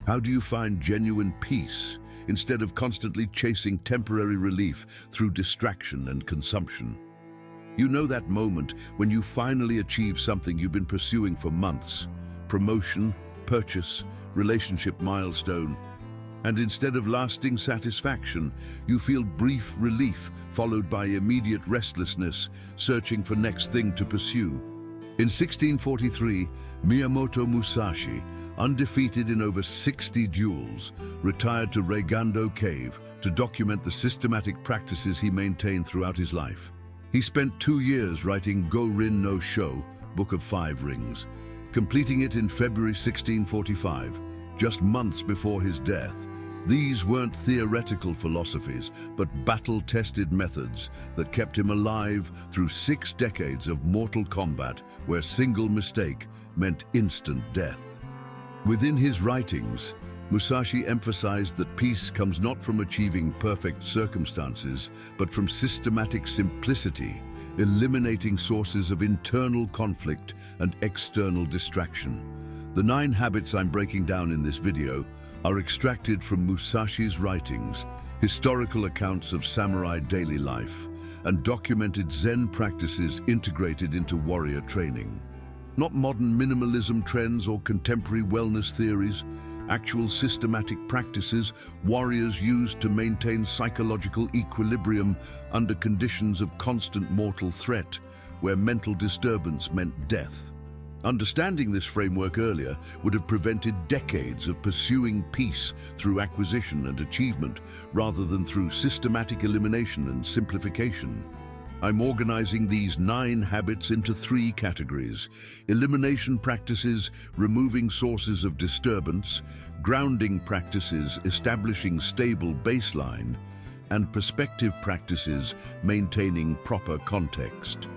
How do you find genuine peace instead of constantly chasing temporary relief through distraction and consumption? You know that moment when you finally achieve something you've been pursuing for months: promotion, purchase, relationship milestone. And instead of lasting satisfaction, you feel brief relief followed by immediate restlessness, searching for next thing to pursue. In 1643, Miyamoto Musashi, undefeated in over 60 duels, retired to Reigandō cave to document the systematic practices he maintained throughout his life. He spent 2 years writing Go Rin No Sho, Book of 5 Rings, completing it in February 1645, just months before his death. These weren't theoretical philosophies, but battle-tested methods that kept him alive through 6 decades of mortal combat where single mistake meant instant death. Within his writings, Musashi emphasized that peace comes not from achieving perfect circumstances, but from systematic simplicity, eliminating sources of internal conflict and external distraction. The 9 habits I'm breaking down in this video are extracted from Musashi's writings, historical accounts of samurai daily life, and documented Zen practices integrated into warrior training. Not modern minimalism trends or contemporary wellness theories, actual systematic practices warriors used to maintain psychological equilibrium under conditions of constant mortal threat, where mental disturbance meant death. Understanding this framework earlier would have prevented decades of pursuing peace through acquisition and achievement rather than through systematic elimination and simplification. I'm organizing these 9 habits into 3 categories: elimination practices, removing sources of disturbance; grounding practices, establishing stable baseline; and perspective practices, maintaining proper context.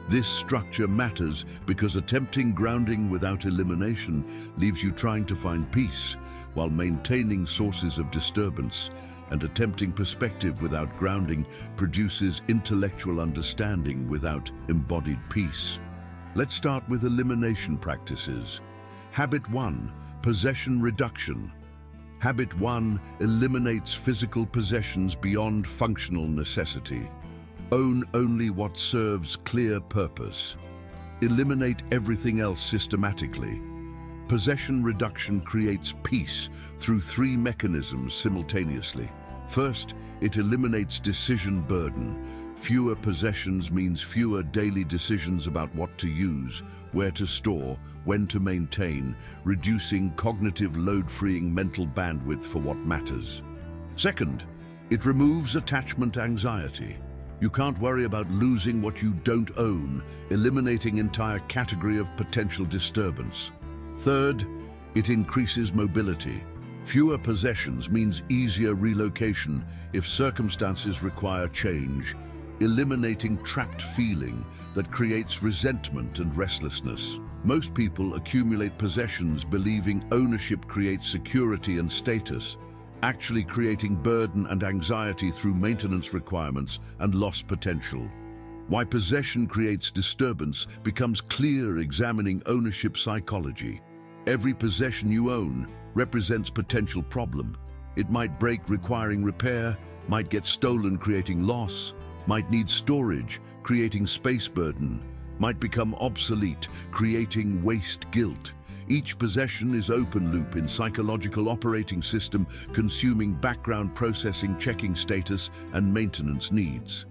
This structure matters because attempting grounding without elimination leaves you trying to find peace while maintaining sources of disturbance, and attempting perspective without grounding produces intellectual understanding without embodied peace. Let's start with elimination practices. Habit 1: possession reduction. Habit 1 eliminates physical possessions beyond functional necessity. Own only what serves clear purpose. Eliminate everything else systematically. Possession reduction creates peace through 3 mechanisms simultaneously. First, it eliminates decision burden. Fewer possessions means fewer daily decisions about what to use, where to store, when to maintain, reducing cognitive load, freeing mental bandwidth for what matters. Second, it removes attachment anxiety. You can't worry about losing what you don't own, eliminating entire category of potential disturbance. Third, it increases mobility. Fewer possessions means easier relocation if circumstances require change, eliminating trapped feeling that creates resentment and restlessness. Most people accumulate possessions believing ownership creates security and status, actually creating burden and anxiety through maintenance requirements and loss potential. Why possession creates disturbance becomes clear examining ownership psychology. Every possession you own represents potential problem. It might break requiring repair, might get stolen creating loss, might need storage, creating space burden, might become obsolete, creating waste guilt. Each possession is open loop in psychological operating system, consuming background processing, checking status, and maintenance needs.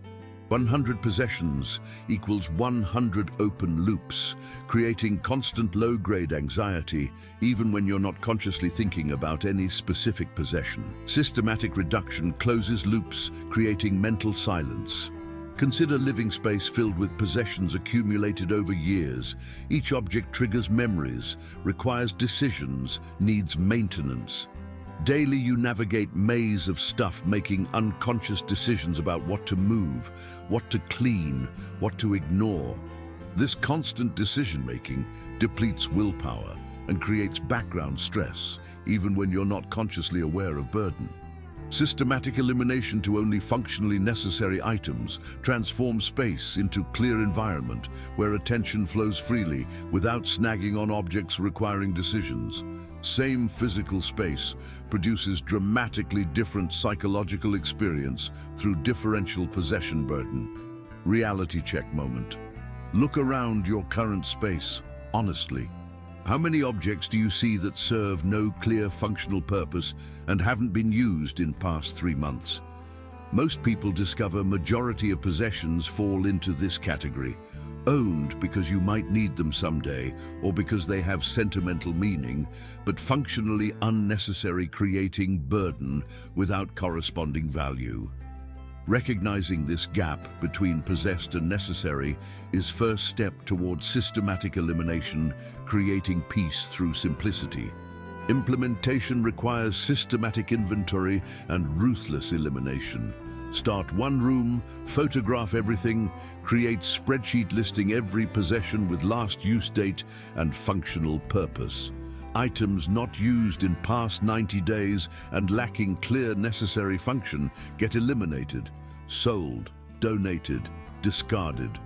100 possessions equals 100 open loops, creating constant low-grade anxiety, even when you're not consciously thinking about any specific possession. Systematic reduction closes loops, creating mental silence. Consider living space filled with possessions accumulated over years. Each object triggers memories, requires decisions, needs maintenance. Daily you navigate maze of stuff, making unconscious decisions about what to move, what to clean, what to ignore. This constant decision-making depletes willpower and creates background stress, even when you're not consciously aware of burden. Systematic elimination to only functionally necessary items transforms space into clear environment where attention flows freely without snagging on objects requiring decisions. Same physical space produces dramatically different psychological experience through differential possession burden. Reality check moment. Look around your current space, honestly. How many objects do you see that serve no clear functional purpose and haven't been used in past 3 months? Most people discover majority of possessions fall into this category. Owned because you might need them someday or because they have sentimental meaning, but functionally unnecessary, creating burden without corresponding value. Recognizing this gap between possessed and necessary is first step towards systematic elimination, creating peace through simplicity. Implementation requires systematic inventory and ruthless elimination. Start one room, photograph everything, create spreadsheet listing every possession with last use date and functional purpose. Items not used in past 90 days and lacking clear necessary function get eliminated, sold, donated, discarded.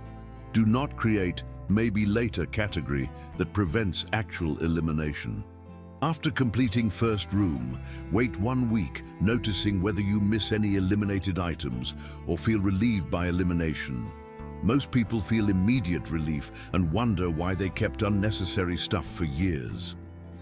Do not create maybe later category that prevents actual elimination. After completing first room, wait 1 week, noticing whether you miss any eliminated items or feel relieved by elimination. Most people feel immediate relief and wonder why they kept unnecessary stuff for years.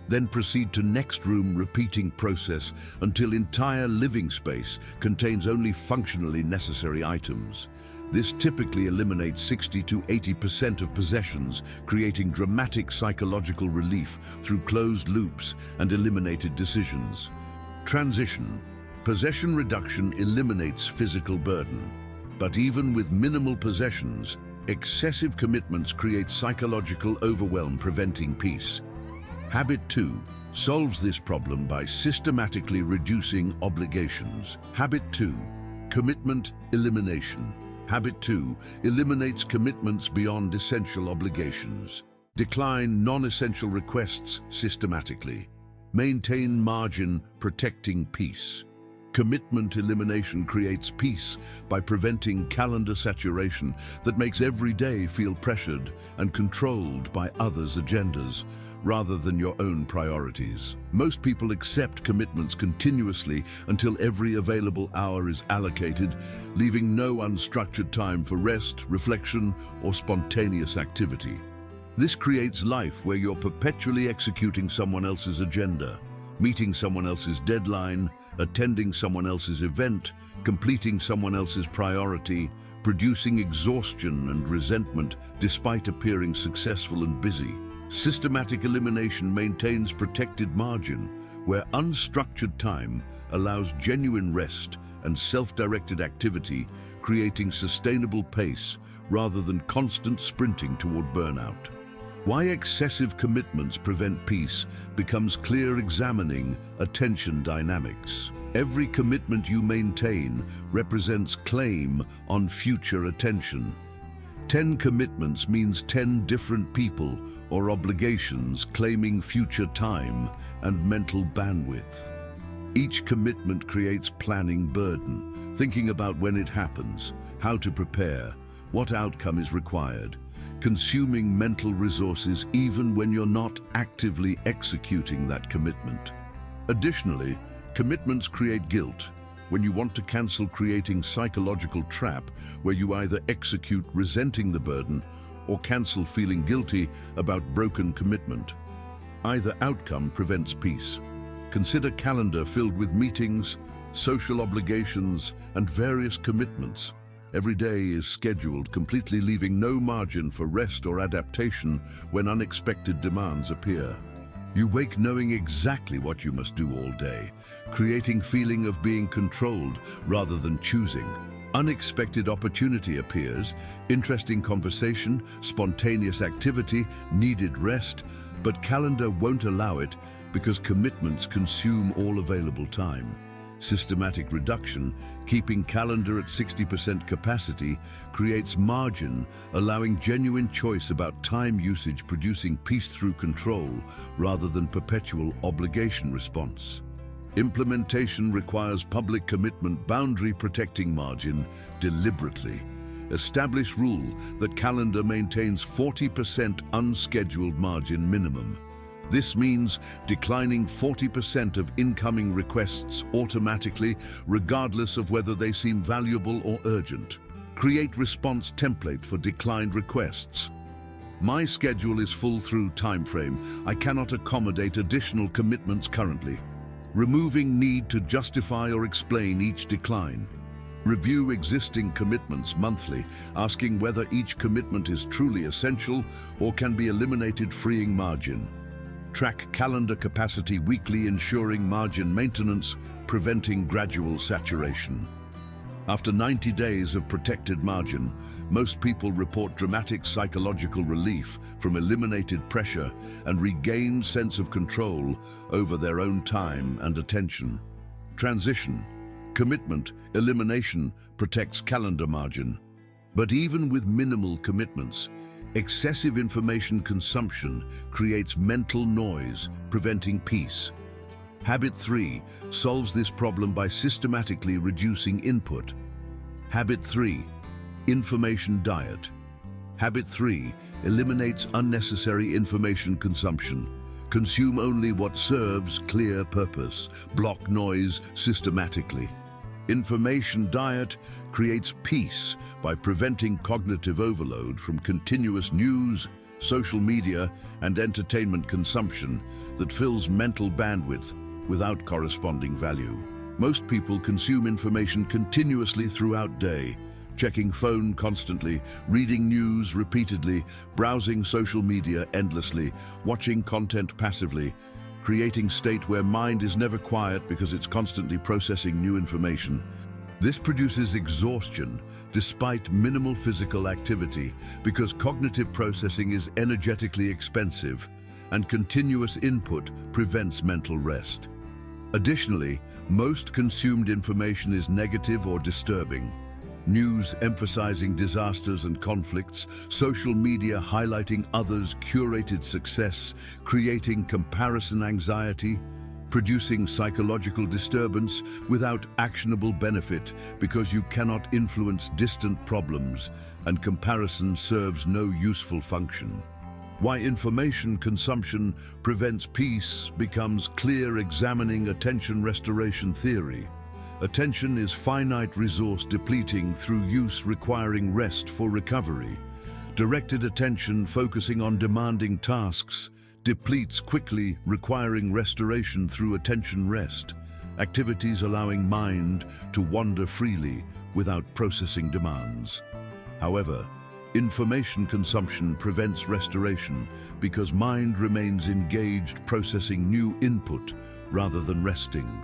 Then proceed to next room, repeating process until entire living space contains only functionally necessary items. This typically eliminates 60 to 80% of possessions, creating dramatic psychological relief through closed loops and eliminated decisions. Transition. Possession reduction eliminates physical burden. But even with minimal possessions, excessive commitments create psychological overwhelm, preventing peace. Habit 2 solves this problem by systematically reducing obligations. Habit 2. Commitment elimination. Habit 2 eliminates commitments beyond essential obligations. Decline non-essential requests systematically. Maintain margin, protecting peace. Commitment elimination creates peace by preventing calendar saturation that makes every day feel pressured and controlled by others' agendas rather than your own priorities. Most people accept commitments continuously until every available hour is allocated, leaving no unstructured time for rest, reflection, or spontaneous activity. This creates life where you're perpetually executing someone else's agenda, meeting someone else's deadline, attending someone else's event, completing someone else's priority, producing exhaustion and resentment despite appearing successful and busy. Systematic elimination maintains protected margin, where unstructured time allows genuine rest and self-directed activity, creating sustainable pace rather than constant sprinting toward burnout. Why excessive commitments prevent peace becomes clear examining attention dynamics. Every commitment you maintain represents claim on future attention. 10 commitments means 10 different people or obligations claiming future time and mental bandwidth. Each commitment creates planning burden, thinking about when it happens, how to prepare, what outcome is required, consuming mental resources even when you're not actively executing that commitment. Additionally, commitments create guilt. When you want to cancel, creating psychological trap where you either execute resenting the burden or cancel feeling guilty about broken commitment. Either outcome prevents peace. Consider calendar filled with meetings, social obligations, and various commitments. Every day is scheduled, completely leaving no margin for rest or adaptation when unexpected demands appear. You wake knowing exactly what you must do all day, creating feeling of being controlled rather than choosing. Unexpected opportunity appears, interesting conversation, spontaneous activity, needed rest, but calendar won't allow it because commitments consume all available time. Systematic reduction, keeping calendar at 60% capacity, creates margin, allowing genuine choice about time usage, producing peace through control rather than perpetual obligation response. Implementation requires public commitment, boundary protecting margin deliberately. Establish rule that calendar maintains 40% unscheduled margin minimum. This means declining 40% of incoming requests automatically, regardless of whether they seem valuable or urgent. Create response template for declined requests. My schedule is full through time frame. I cannot accommodate additional commitments currently. Removing need to justify or explain each decline. Review existing commitments monthly, asking whether each commitment is truly essential or can be eliminated, freeing margin. Track calendar capacity weekly, ensuring margin maintenance, preventing gradual saturation. After 90 days of protected margin, most people report dramatic psychological relief from eliminated pressure and regained sense of control over their own time and attention. Transition. Commitment elimination protects calendar margin. But even with minimal commitments, excessive information consumption creates mental noise, preventing peace. Habit 3 solves this problem by systematically reducing input. Habit 3. Information diet. Habit 3 eliminates unnecessary information consumption. Consume only what serves clear purpose. Block noise systematically. Information diet creates peace by preventing cognitive overload from continuous news, social media, and entertainment consumption that fills mental bandwidth without corresponding value. Most people consume information continuously throughout day, checking phone constantly, reading news repeatedly, browsing social media endlessly, watching content passively, creating state where mind is never quiet because it's constantly processing new information. This produces exhaustion despite minimal physical activity because cognitive processing is energetically expensive and continuous input prevents mental rest. Additionally, most consumed information is negative or disturbing. News emphasizing disasters and conflicts, social media highlighting others' curated success, creating comparison anxiety, producing psychological disturbance without actionable benefit because you cannot influence distant problems and comparison serves no useful function. Why information consumption prevents peace becomes clear examining attention restoration theory. Attention is finite resource depleting through use requiring rest for recovery. Directed attention focusing on demanding tasks depletes quickly requiring restoration through attention rest. Activities allowing mind to wander freely without processing demands. However, information consumption prevents restoration because mind remains engaged processing new input rather than resting.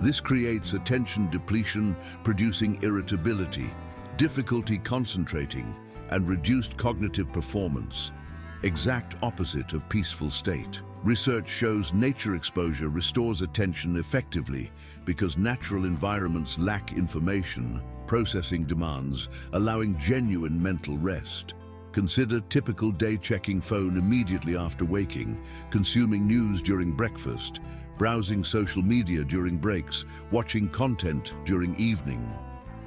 This creates attention depletion, producing irritability, difficulty concentrating, and reduced cognitive performance, exact opposite of peaceful state. Research shows nature exposure restores attention effectively because natural environments lack information, processing demands, allowing genuine mental rest. Consider typical day checking phone immediately after waking, consuming news during breakfast, browsing social media during breaks, watching content during evening.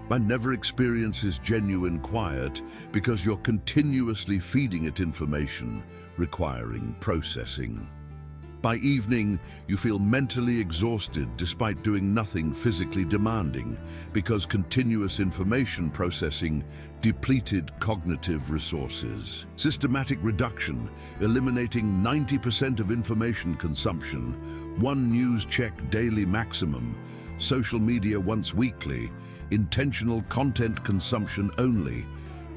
Man never experiences genuine quiet because you're continuously feeding it information, requiring processing. By evening, you feel mentally exhausted despite doing nothing physically demanding because continuous information processing depleted cognitive resources. Systematic reduction, eliminating 90% of information consumption, one news check daily maximum, social media once weekly, intentional content consumption only,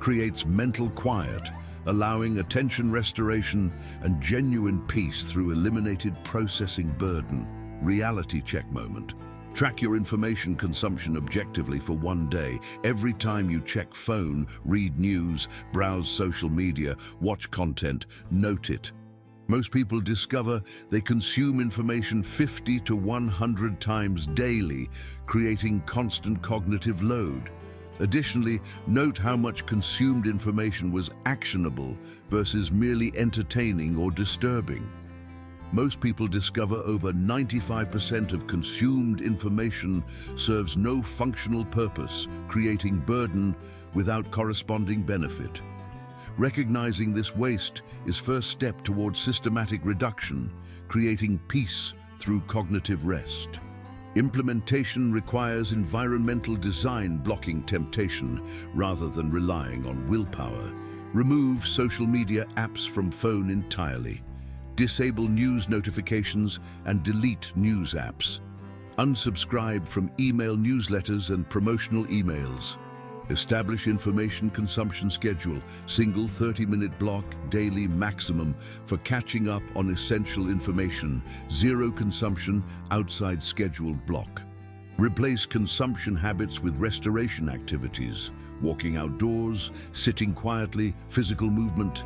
creates mental quiet, allowing attention restoration and genuine peace through eliminated processing burden. Reality check moment. Track your information consumption objectively for one day. Every time you check phone, read news, browse social media, watch content, note it. Most people discover they consume information 50 to 100 times daily, creating constant cognitive load. Additionally, note how much consumed information was actionable versus merely entertaining or disturbing. Most people discover over 95% of consumed information serves no functional purpose, creating burden without corresponding benefit. Recognizing this waste is first step towards systematic reduction, creating peace through cognitive rest. Implementation requires environmental design blocking temptation rather than relying on willpower. Remove social media apps from phone entirely. Disable news notifications and delete news apps. Unsubscribe from email newsletters and promotional emails. Establish information consumption schedule, single 30-minute block, daily maximum for catching up on essential information, zero consumption, outside scheduled block. Replace consumption habits with restoration activities, walking outdoors, sitting quietly, physical movement,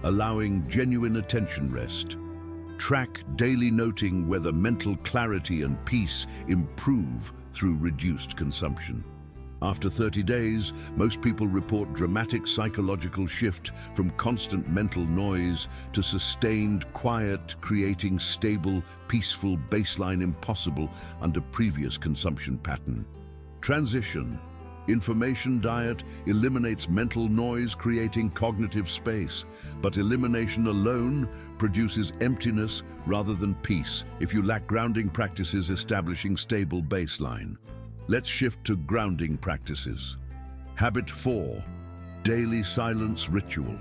allowing genuine attention rest. Track daily noting whether mental clarity and peace improve through reduced consumption. After 30 days, most people report dramatic psychological shift from constant mental noise to sustained quiet, creating stable, peaceful baseline impossible under previous consumption pattern. Transition. Information diet eliminates mental noise, creating cognitive space, but elimination alone produces emptiness rather than peace if you lack grounding practices establishing stable baseline. Let's shift to grounding practices. Habit 4, daily silence ritual.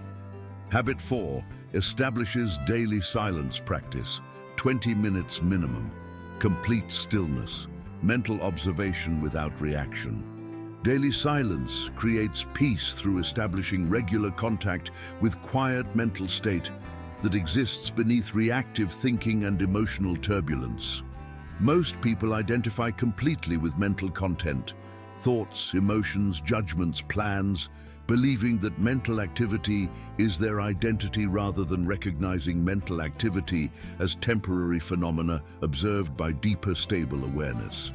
Habit 4 establishes daily silence practice, 20 minutes minimum, complete stillness, mental observation without reaction. Daily silence creates peace through establishing regular contact with quiet mental state that exists beneath reactive thinking and emotional turbulence. Most people identify completely with mental content, thoughts, emotions, judgments, plans, believing that mental activity is their identity rather than recognizing mental activity as temporary phenomena observed by deeper, stable awareness.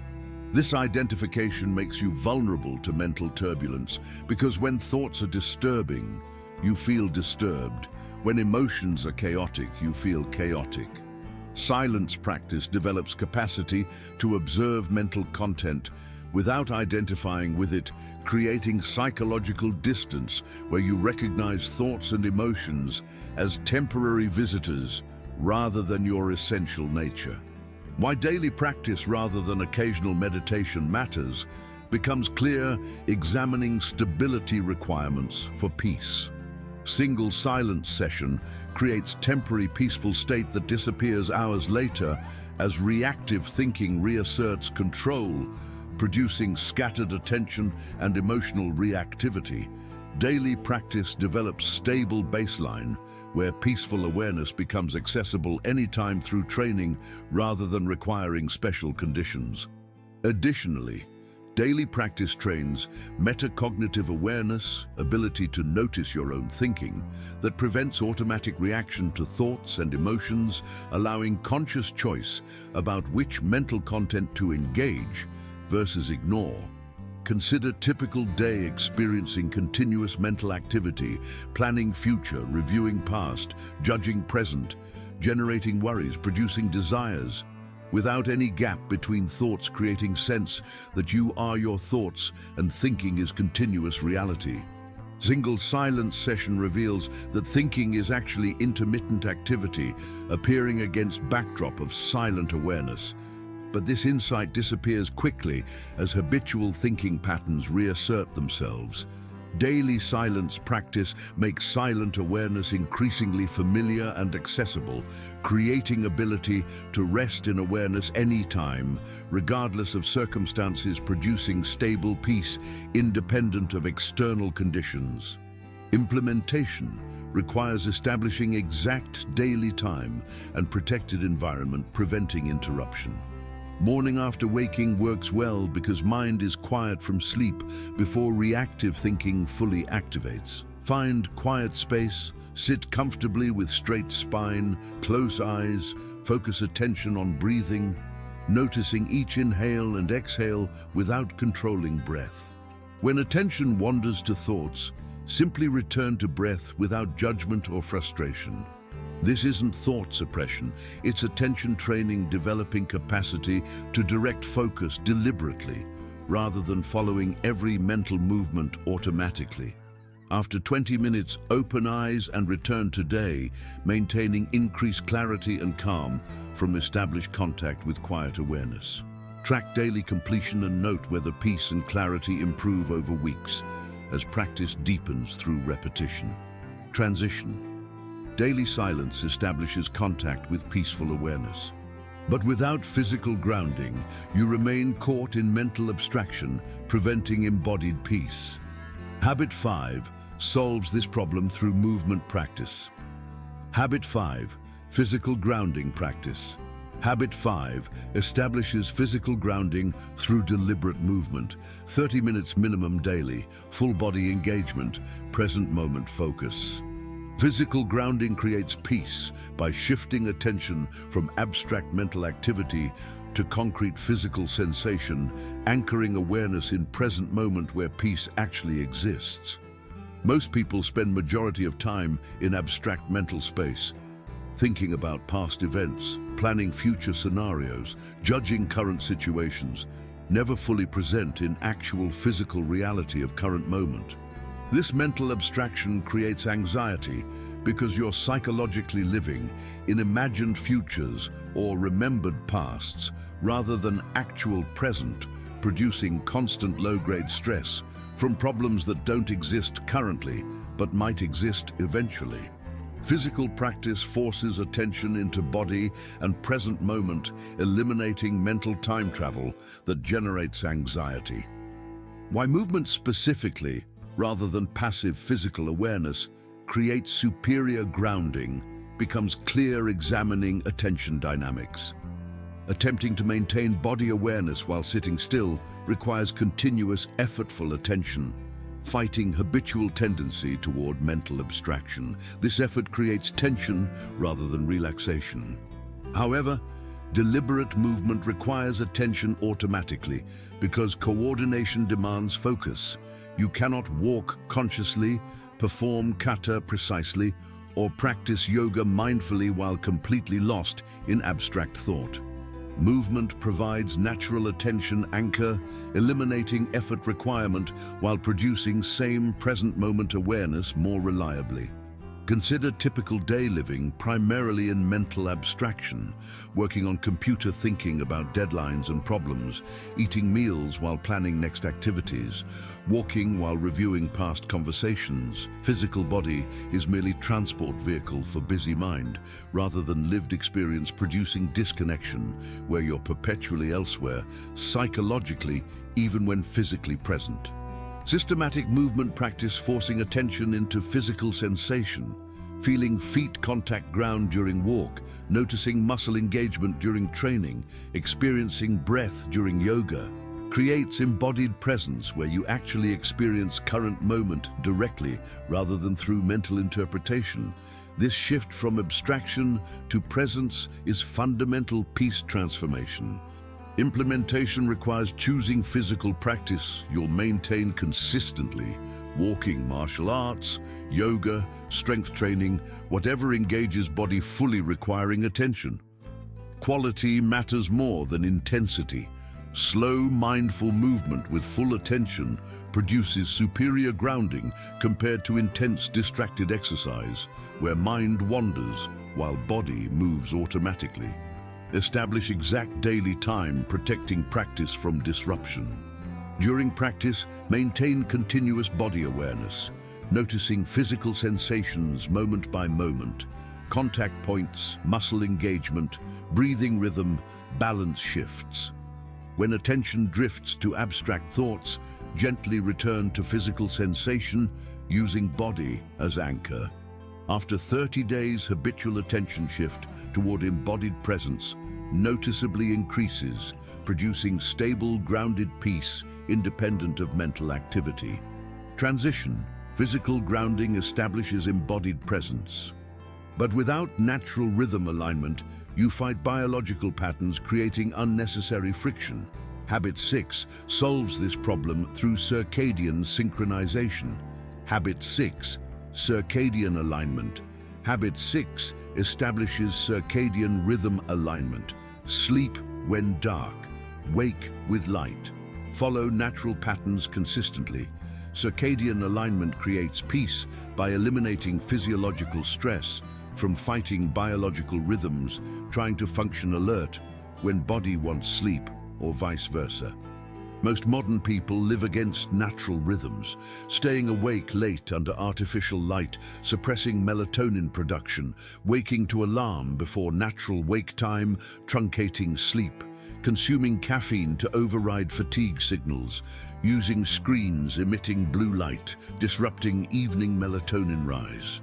This identification makes you vulnerable to mental turbulence because when thoughts are disturbing, you feel disturbed. When emotions are chaotic, you feel chaotic. Silence practice develops capacity to observe mental content without identifying with it, creating psychological distance where you recognize thoughts and emotions as temporary visitors rather than your essential nature. Why daily practice rather than occasional meditation matters becomes clear examining stability requirements for peace. Single silence session creates temporary peaceful state that disappears hours later as reactive thinking reasserts control, producing scattered attention and emotional reactivity. Daily practice develops stable baseline where peaceful awareness becomes accessible anytime through training rather than requiring special conditions. Additionally, daily practice trains metacognitive awareness, ability to notice your own thinking, that prevents automatic reaction to thoughts and emotions, allowing conscious choice about which mental content to engage versus ignore. Consider typical day experiencing continuous mental activity, planning future, reviewing past, judging present, generating worries, producing desires, without any gap between thoughts, creating sense that you are your thoughts and thinking is continuous reality. Single silence session reveals that thinking is actually intermittent activity, appearing against backdrop of silent awareness. But this insight disappears quickly as habitual thinking patterns reassert themselves. Daily silence practice makes silent awareness increasingly familiar and accessible, creating ability to rest in awareness anytime, regardless of circumstances, producing stable peace independent of external conditions. Implementation requires establishing exact daily time and protected environment, preventing interruption. Morning after waking works well because mind is quiet from sleep before reactive thinking fully activates. Find quiet space, sit comfortably with straight spine, close eyes, focus attention on breathing, noticing each inhale and exhale without controlling breath. When attention wanders to thoughts, simply return to breath without judgment or frustration. This isn't thought suppression, it's attention training, developing capacity to direct focus deliberately, rather than following every mental movement automatically. After 20 minutes, open eyes and return to day, maintaining increased clarity and calm from established contact with quiet awareness. Track daily completion and note whether peace and clarity improve over weeks as practice deepens through repetition. Transition. Daily silence establishes contact with peaceful awareness. But without physical grounding, you remain caught in mental abstraction, preventing embodied peace. Habit 5 solves this problem through movement practice. Habit 5, physical grounding practice. Habit 5 establishes physical grounding through deliberate movement, 30 minutes minimum daily, full body engagement, present moment focus. Physical grounding creates peace by shifting attention from abstract mental activity to concrete physical sensation, anchoring awareness in present moment where peace actually exists. Most people spend majority of time in abstract mental space, thinking about past events, planning future scenarios, judging current situations, never fully present in actual physical reality of current moment. This mental abstraction creates anxiety because you're psychologically living in imagined futures or remembered pasts rather than actual present, producing constant low-grade stress from problems that don't exist currently but might exist eventually. Physical practice forces attention into body and present moment, eliminating mental time travel that generates anxiety. Why movement specifically, rather than passive physical awareness, creates superior grounding becomes clear examining attention dynamics. Attempting to maintain body awareness while sitting still requires continuous effortful attention, fighting habitual tendency toward mental abstraction. This effort creates tension rather than relaxation. However, deliberate movement requires attention automatically because coordination demands focus. You cannot walk consciously, perform kata precisely, or practice yoga mindfully while completely lost in abstract thought. Movement provides natural attention anchor, eliminating effort requirement while producing same present moment awareness more reliably. Consider typical day living primarily in mental abstraction, working on computer thinking about deadlines and problems, eating meals while planning next activities, walking while reviewing past conversations. Physical body is merely transport vehicle for busy mind, rather than lived experience producing disconnection, where you're perpetually elsewhere, psychologically, even when physically present. Systematic movement practice forcing attention into physical sensation, feeling feet contact ground during walk, noticing muscle engagement during training, experiencing breath during yoga, creates embodied presence where you actually experience current moment directly rather than through mental interpretation. This shift from abstraction to presence is fundamental peace transformation. Implementation requires choosing physical practice you'll maintain consistently. Walking, martial arts, yoga, strength training, whatever engages body fully requiring attention. Quality matters more than intensity. Slow, mindful movement with full attention produces superior grounding compared to intense, distracted exercise, where mind wanders while body moves automatically. Establish exact daily time, protecting practice from disruption. During practice, maintain continuous body awareness, noticing physical sensations moment by moment, contact points, muscle engagement, breathing rhythm, balance shifts. When attention drifts to abstract thoughts, gently return to physical sensation, using body as anchor. After 30 days, habitual attention shift toward embodied presence noticeably increases, producing stable, grounded peace independent of mental activity. Transition. Physical grounding establishes embodied presence. But without natural rhythm alignment, you fight biological patterns, creating unnecessary friction. Habit 6 solves this problem through circadian synchronization. Habit 6. Circadian alignment. Habit 6 establishes circadian rhythm alignment. Sleep when dark, wake with light. Follow natural patterns consistently. Circadian alignment creates peace by eliminating physiological stress from fighting biological rhythms, trying to function alert when body wants sleep, or vice versa. Most modern people live against natural rhythms, staying awake late under artificial light, suppressing melatonin production, waking to alarm before natural wake time, truncating sleep, consuming caffeine to override fatigue signals, using screens emitting blue light, disrupting evening melatonin rise.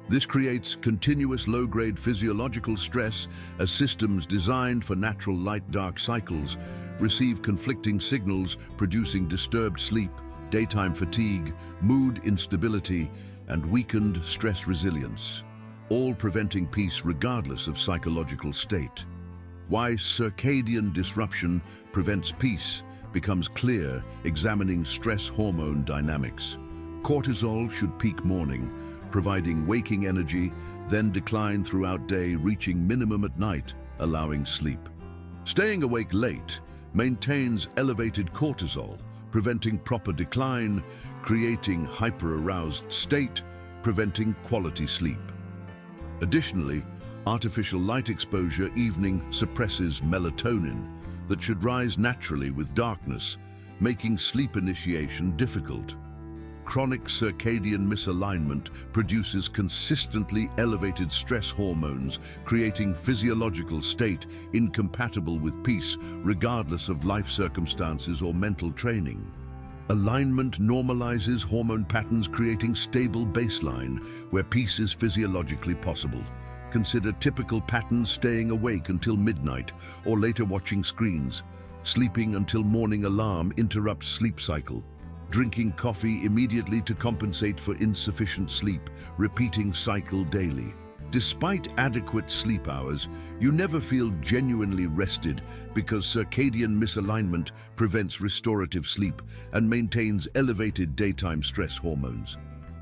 This creates continuous low-grade physiological stress as systems designed for natural light-dark cycles receive conflicting signals, producing disturbed sleep, daytime fatigue, mood instability, and weakened stress resilience, all preventing peace regardless of psychological state. Why circadian disruption prevents peace becomes clear examining stress hormone dynamics. Cortisol should peak morning, providing waking energy, then decline throughout day, reaching minimum at night, allowing sleep. Staying awake late maintains elevated cortisol, preventing proper decline, creating hyper-aroused state, preventing quality sleep. Additionally, artificial light exposure evening suppresses melatonin that should rise naturally with darkness, making sleep initiation difficult. Chronic circadian misalignment produces consistently elevated stress hormones, creating physiological state incompatible with peace, regardless of life circumstances or mental training. Alignment normalizes hormone patterns, creating stable baseline where peace is physiologically possible. Consider typical patterns: staying awake until midnight or later watching screens. Sleeping until morning alarm interrupts sleep cycle. Drinking coffee immediately to compensate for insufficient sleep, repeating cycle daily. Despite adequate sleep hours, you never feel genuinely rested because circadian misalignment prevents restorative sleep and maintains elevated daytime stress hormones.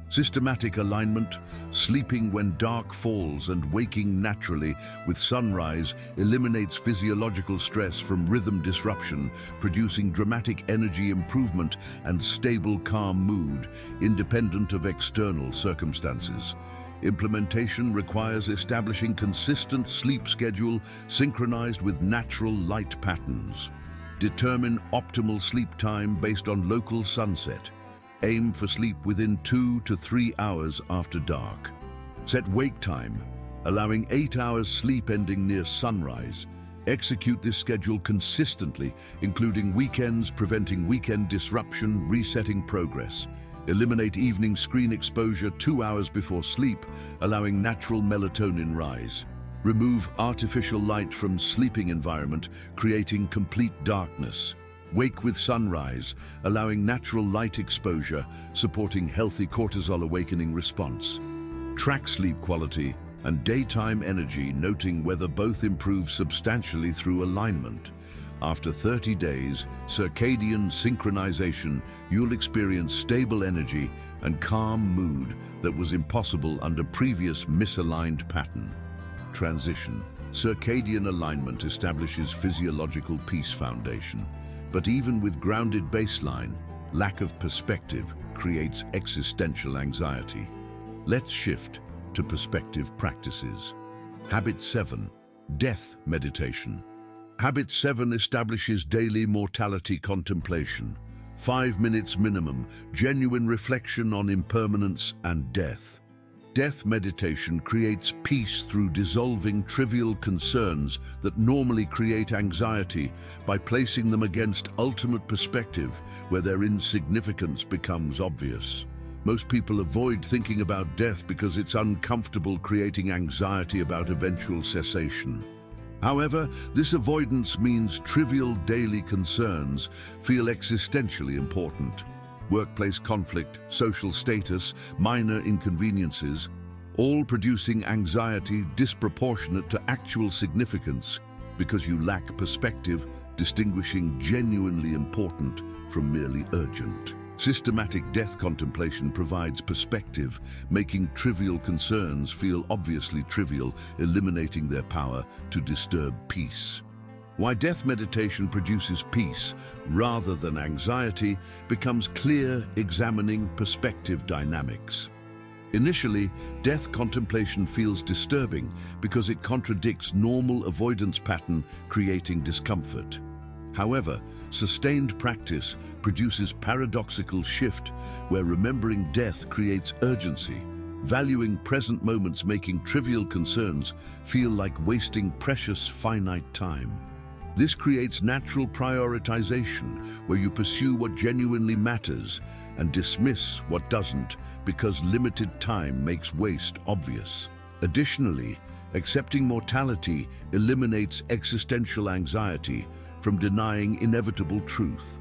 Systematic alignment, sleeping when dark falls and waking naturally with sunrise, eliminates physiological stress from rhythm disruption, producing dramatic energy improvement and stable, calm mood, independent of external circumstances. Implementation requires establishing consistent sleep schedule synchronized with natural light patterns. Determine optimal sleep time based on local sunset. Aim for sleep within 2 to 3 hours after dark. Set wake time, allowing 8 hours sleep ending near sunrise. Execute this schedule consistently, including weekends, preventing weekend disruption, resetting progress. Eliminate evening screen exposure 2 hours before sleep, allowing natural melatonin rise. Remove artificial light from sleeping environment, creating complete darkness. Wake with sunrise, allowing natural light exposure, supporting healthy cortisol awakening response. Track sleep quality and daytime energy, noting whether both improve substantially through alignment. After 30 days, circadian synchronization, you'll experience stable energy and calm mood that was impossible under previous misaligned pattern. Transition. Circadian alignment establishes physiological peace foundation. But even with grounded baseline, lack of perspective creates existential anxiety. Let's shift to perspective practices. Habit 7, death meditation. Habit 7 establishes daily mortality contemplation. 5 minutes minimum, genuine reflection on impermanence and death. Death meditation creates peace through dissolving trivial concerns that normally create anxiety by placing them against ultimate perspective where their insignificance becomes obvious. Most people avoid thinking about death because it's uncomfortable, creating anxiety about eventual cessation. However, this avoidance means trivial daily concerns feel existentially important. Workplace conflict, social status, minor inconveniences, all producing anxiety disproportionate to actual significance because you lack perspective, distinguishing genuinely important from merely urgent. Systematic death contemplation provides perspective, making trivial concerns feel obviously trivial, eliminating their power to disturb peace. Why death meditation produces peace rather than anxiety becomes clear examining perspective dynamics. Initially, death contemplation feels disturbing because it contradicts normal avoidance pattern, creating discomfort. However, sustained practice produces paradoxical shift where remembering death creates urgency, valuing present moments, making trivial concerns feel like wasting precious finite time. This creates natural prioritization where you pursue what genuinely matters and dismiss what doesn't because limited time makes waste obvious. Additionally, accepting mortality eliminates existential anxiety from denying inevitable truth.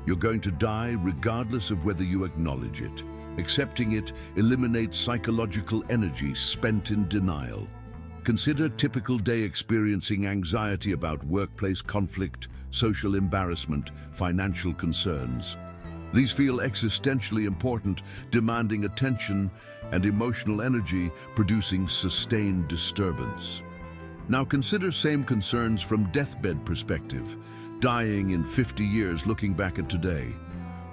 You're going to die regardless of whether you acknowledge it. Accepting it eliminates psychological energy spent in denial. Consider typical day experiencing anxiety about workplace conflict, social embarrassment, financial concerns. These feel existentially important, demanding attention and emotional energy, producing sustained disturbance. Now consider same concerns from deathbed perspective, dying in 50 years looking back at today.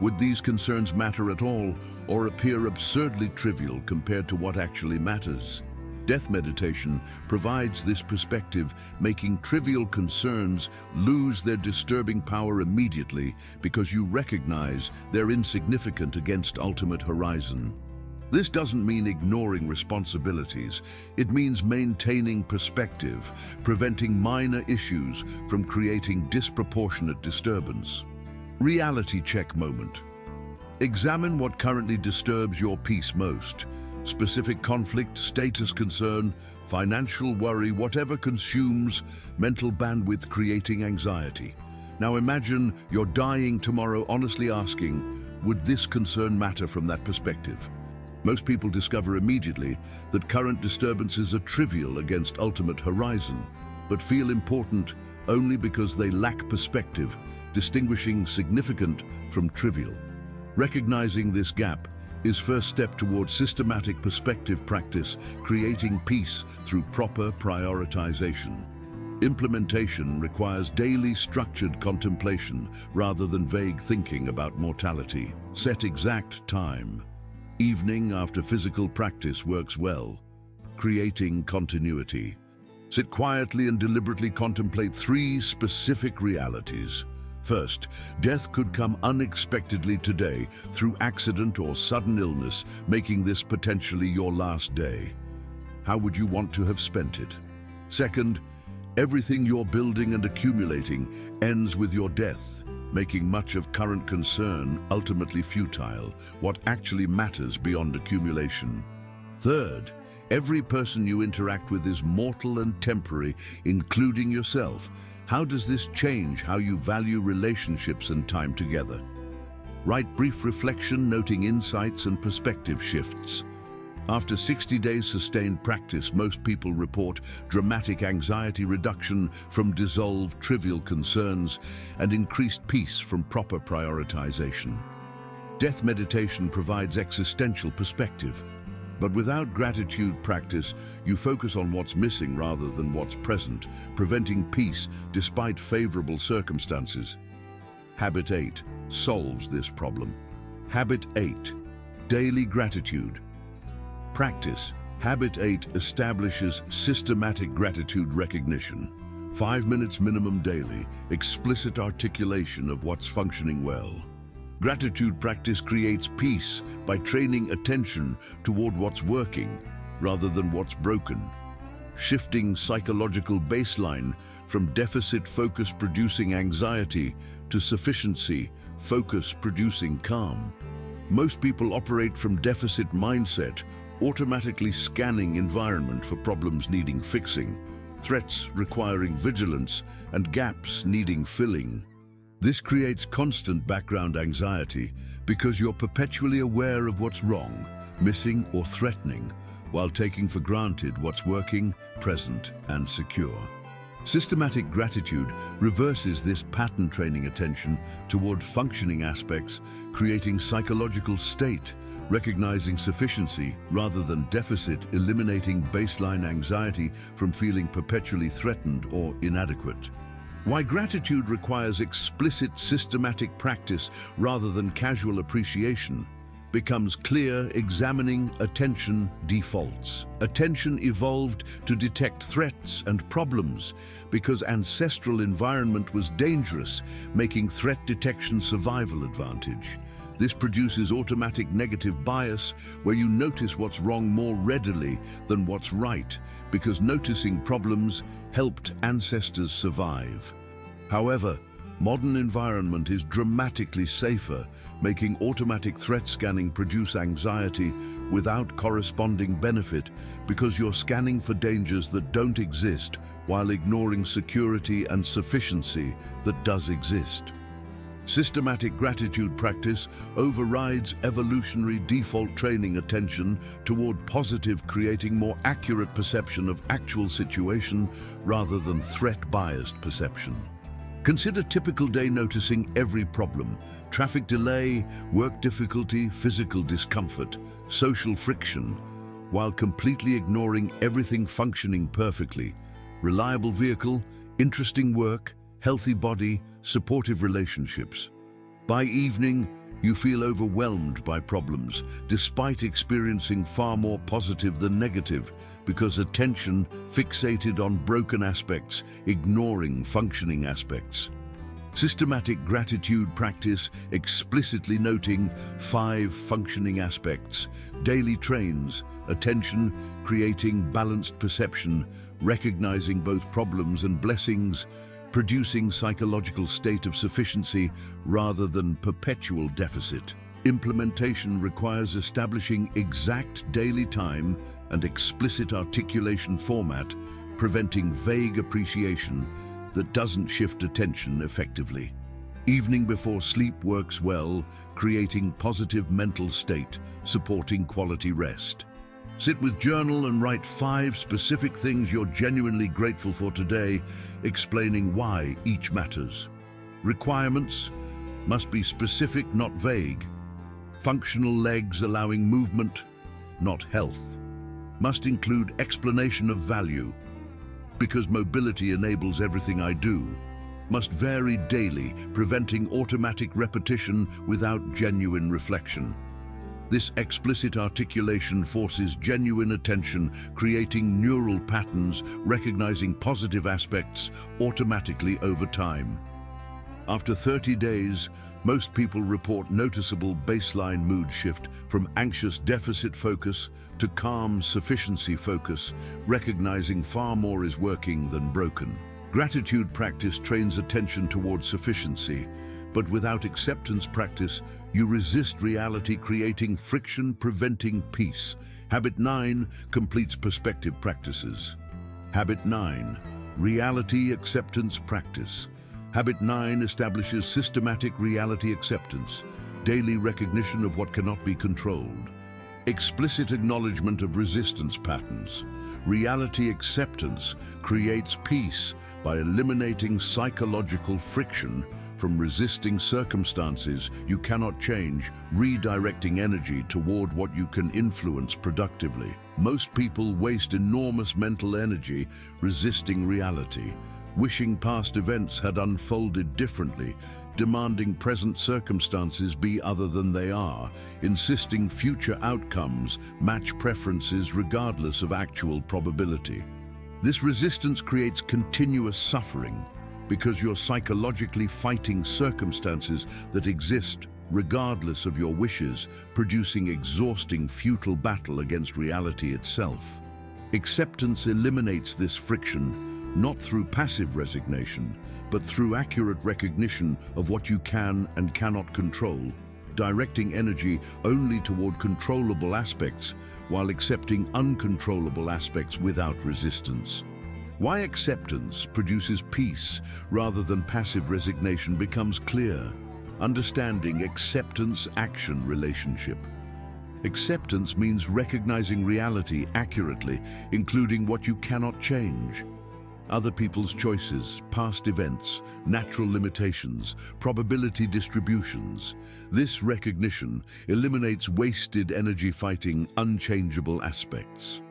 Would these concerns matter at all or appear absurdly trivial compared to what actually matters? Death meditation provides this perspective, making trivial concerns lose their disturbing power immediately because you recognize they're insignificant against ultimate horizon. This doesn't mean ignoring responsibilities. It means maintaining perspective, preventing minor issues from creating disproportionate disturbance. Reality check moment. Examine what currently disturbs your peace most. Specific conflict, status concern, financial worry, whatever consumes mental bandwidth creating anxiety. Now imagine you're dying tomorrow, honestly asking, would this concern matter from that perspective? Most people discover immediately that current disturbances are trivial against ultimate horizon, but feel important only because they lack perspective, distinguishing significant from trivial. Recognizing this gap is first step towards systematic perspective practice, creating peace through proper prioritization. Implementation requires daily structured contemplation rather than vague thinking about mortality. Set exact time. Evening after physical practice works well, creating continuity. Sit quietly and deliberately contemplate 3 specific realities. First, death could come unexpectedly today through accident or sudden illness, making this potentially your last day. How would you want to have spent it? Second, everything you're building and accumulating ends with your death, making much of current concern ultimately futile. What actually matters beyond accumulation? Third, every person you interact with is mortal and temporary, including yourself. How does this change how you value relationships and time together? Write brief reflection, noting insights and perspective shifts. After 60 days sustained practice, most people report dramatic anxiety reduction from dissolved trivial concerns and increased peace from proper prioritization. Death meditation provides existential perspective. But without gratitude practice, you focus on what's missing rather than what's present, preventing peace despite favorable circumstances. Habit 8 solves this problem. Habit 8, daily gratitude. Practice. Habit 8 establishes systematic gratitude recognition. 5 minutes minimum daily, explicit articulation of what's functioning well. Gratitude practice creates peace by training attention toward what's working rather than what's broken. Shifting psychological baseline from deficit focus producing anxiety to sufficiency focus producing calm. Most people operate from deficit mindset, automatically scanning environment for problems needing fixing, threats requiring vigilance, and gaps needing filling. This creates constant background anxiety because you're perpetually aware of what's wrong, missing, or threatening, while taking for granted what's working, present, and secure. Systematic gratitude reverses this pattern, training attention toward functioning aspects, creating psychological state, recognizing sufficiency rather than deficit, eliminating baseline anxiety from feeling perpetually threatened or inadequate. Why gratitude requires explicit, systematic practice rather than casual appreciation becomes clear examining attention defaults. Attention evolved to detect threats and problems because ancestral environment was dangerous, making threat detection survival advantage. This produces automatic negative bias where you notice what's wrong more readily than what's right, because noticing problems helped ancestors survive. However, modern environment is dramatically safer, making automatic threat scanning produce anxiety without corresponding benefit because you're scanning for dangers that don't exist while ignoring security and sufficiency that does exist. Systematic gratitude practice overrides evolutionary default training attention toward positive, creating more accurate perception of actual situation rather than threat-biased perception. Consider typical day noticing every problem: traffic delay, work difficulty, physical discomfort, social friction, while completely ignoring everything functioning perfectly: reliable vehicle, interesting work, healthy body, supportive relationships. By evening, you feel overwhelmed by problems, despite experiencing far more positive than negative, because attention fixated on broken aspects, ignoring functioning aspects. Systematic gratitude practice explicitly noting 5 functioning aspects. Daily trains attention, creating balanced perception, recognizing both problems and blessings, producing psychological state of sufficiency rather than perpetual deficit. Implementation requires establishing exact daily time and explicit articulation format, preventing vague appreciation that doesn't shift attention effectively. Evening before sleep works well, creating positive mental state, supporting quality rest. Sit with journal and write 5 specific things you're genuinely grateful for today, explaining why each matters. Requirements must be specific, not vague. Functional legs allowing movement, not health. Must include explanation of value, because mobility enables everything I do. Must vary daily, preventing automatic repetition without genuine reflection. This explicit articulation forces genuine attention, creating neural patterns, recognizing positive aspects automatically over time. After 30 days, most people report noticeable baseline mood shift from anxious deficit focus to calm sufficiency focus, recognizing far more is working than broken. Gratitude practice trains attention toward sufficiency, but without acceptance practice, you resist reality, creating friction, preventing peace. Habit 9 completes perspective practices. Habit 9, reality acceptance practice. Habit 9 establishes systematic reality acceptance, daily recognition of what cannot be controlled. Explicit acknowledgement of resistance patterns. Reality acceptance creates peace by eliminating psychological friction from resisting circumstances you cannot change, redirecting energy toward what you can influence productively. Most people waste enormous mental energy resisting reality, wishing past events had unfolded differently, demanding present circumstances be other than they are, insisting future outcomes match preferences regardless of actual probability. This resistance creates continuous suffering because you're psychologically fighting circumstances that exist regardless of your wishes, producing exhausting, futile battle against reality itself. Acceptance eliminates this friction, not through passive resignation, but through accurate recognition of what you can and cannot control, directing energy only toward controllable aspects while accepting uncontrollable aspects without resistance. Why acceptance produces peace rather than passive resignation becomes clear. Understanding acceptance-action relationship. Acceptance means recognizing reality accurately, including what you cannot change. Other people's choices, past events, natural limitations, probability distributions. This recognition eliminates wasted energy fighting unchangeable aspects.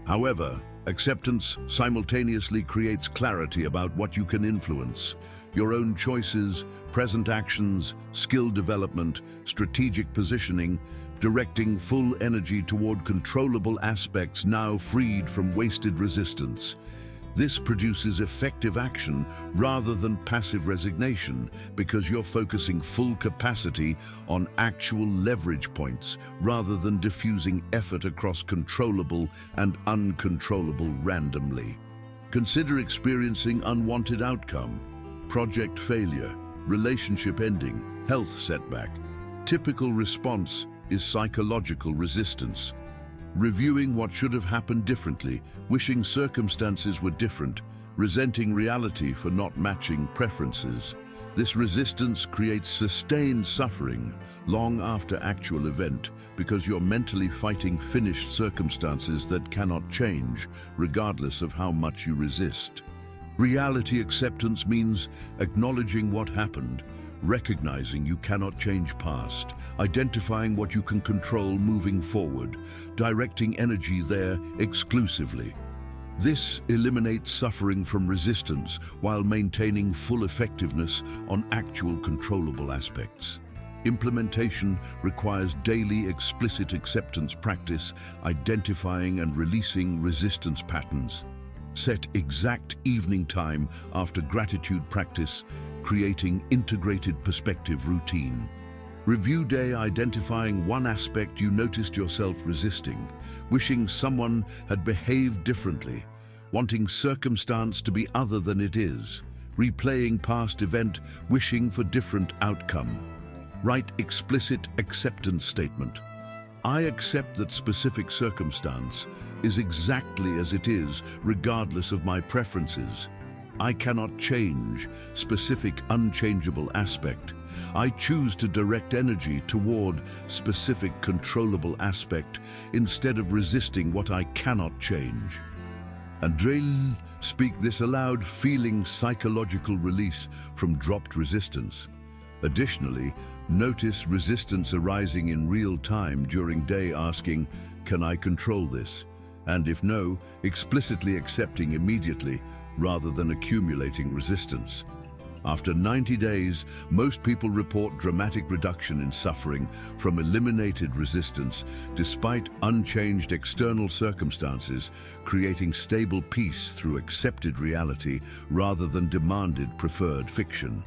However, Acceptance simultaneously creates clarity about what you can influence. Your own choices, present actions, skill development, strategic positioning, directing full energy toward controllable aspects now freed from wasted resistance. This produces effective action rather than passive resignation because you're focusing full capacity on actual leverage points rather than diffusing effort across controllable and uncontrollable randomly. Consider experiencing unwanted outcome, project failure, relationship ending, health setback. Typical response is psychological resistance. Reviewing what should have happened differently, wishing circumstances were different, resenting reality for not matching preferences. This resistance creates sustained suffering long after actual event because you're mentally fighting finished circumstances that cannot change, regardless of how much you resist. Reality acceptance means acknowledging what happened, recognizing you cannot change past, identifying what you can control moving forward, directing energy there exclusively. This eliminates suffering from resistance while maintaining full effectiveness on actual controllable aspects. Implementation requires daily explicit acceptance practice, identifying and releasing resistance patterns. Set exact evening time after gratitude practice, creating integrated perspective routine. Review day identifying one aspect you noticed yourself resisting, wishing someone had behaved differently, wanting circumstance to be other than it is, replaying past event, wishing for different outcome. Write explicit acceptance statement. I accept that specific circumstance is exactly as it is, regardless of my preferences. I cannot change specific unchangeable aspect. I choose to direct energy toward specific controllable aspect instead of resisting what I cannot change. And speak this aloud, feeling psychological release from dropped resistance. Additionally, notice resistance arising in real time during day, asking, can I control this? And if no, explicitly accepting immediately rather than accumulating resistance. After 90 days, most people report dramatic reduction in suffering from eliminated resistance despite unchanged external circumstances, creating stable peace through accepted reality rather than demanded preferred fiction.